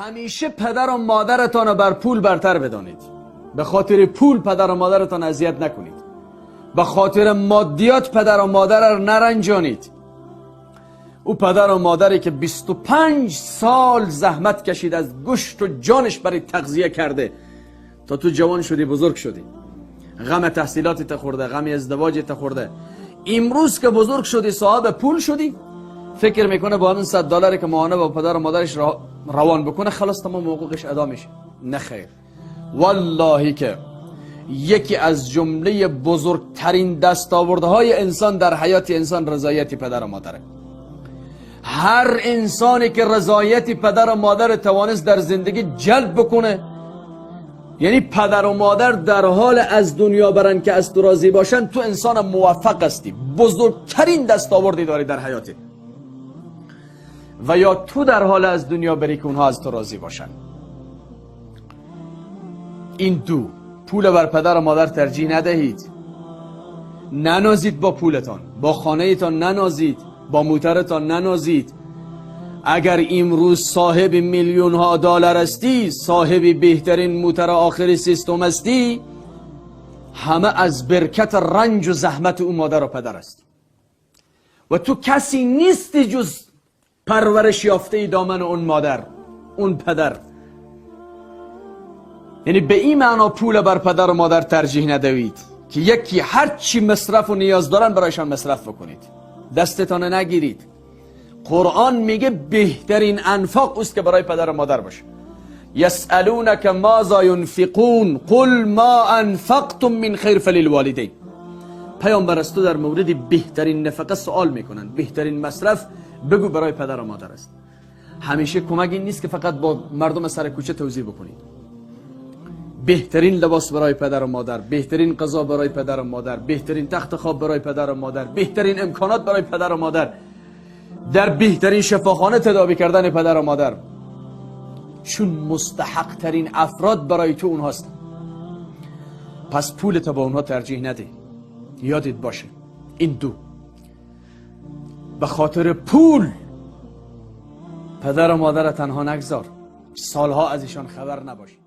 همیشه پدر و مادرتان رو بر پول برتر بدانید. به خاطر پول پدر و مادرتان اذیت نکنید. به خاطر مادیات پدر و مادر رو نرنجانید. او پدر و مادری که 25 سال زحمت کشید، از گوشت و جانش برای تغذیه کرده تا تو جوان شدی، بزرگ شدی، غم تحصیلات خورده، غم ازدواج خورده، امروز که بزرگ شدی صاحب پول شدی، فکر میکنه با همین $100 که ماهانه با پدر و مادرش روان بکنه خلاص تمام حقوقش ادا میشه. نه خیر، والله که یکی از جمله بزرگترین دستاوردهای انسان در حیات انسان رضایت پدر و مادره. هر انسانی که رضایت پدر و مادر توانست در زندگی جلب بکنه، یعنی پدر و مادر در حال از دنیا برن که از تو راضی باشن، تو انسان موفق هستی، بزرگترین دستاوردی داری در حیاتی. و یا تو در حال از دنیا بری که اونها از تو راضی باشن. این دو پول بر پدر و مادر ترجیح ندهید. ننازید با پولتان، با خانهتان ننازید، با موترتان ننازید. اگر امروز صاحب میلیون ها دلار هستی، صاحب بهترین موتر آخر سیستم هستی، همه از برکت رنج و زحمت او مادر و پدر است. و تو کسی نیستی جز پرورش یافته دامن اون مادر، اون پدر. یعنی به این معنا پول بر پدر و مادر ترجیح ندهید که یکی هر چی مصرف و نیاز دارن برایشان مصرف بکنید، دستتان نگیرید. قرآن میگه بهترین انفاق است که برای پدر و مادر باشه. یسألونک ماذا ینفقون قل ما انفقتم من خیر فللوالدین. پیامبر است در مورد بهترین نفقه سوال میکنن، بهترین مصرف بگو برای پدر و مادر است. همیشه کمک این نیست که فقط با مردم سر کوچه توزیع بکنید. بهترین لباس برای پدر و مادر، بهترین غذا برای پدر و مادر، بهترین تخت خواب برای پدر و مادر، بهترین امکانات برای پدر و مادر، در بهترین شفاخانه تداوی کردن پدر و مادر، چون مستحق ترین افراد برای تو اونهاست. پس پولت با اونها ترجیح نده. یادت باشه این دو، به خاطر پول پدر و مادر تنها نگذار، سالها از ایشان خبر نباشی.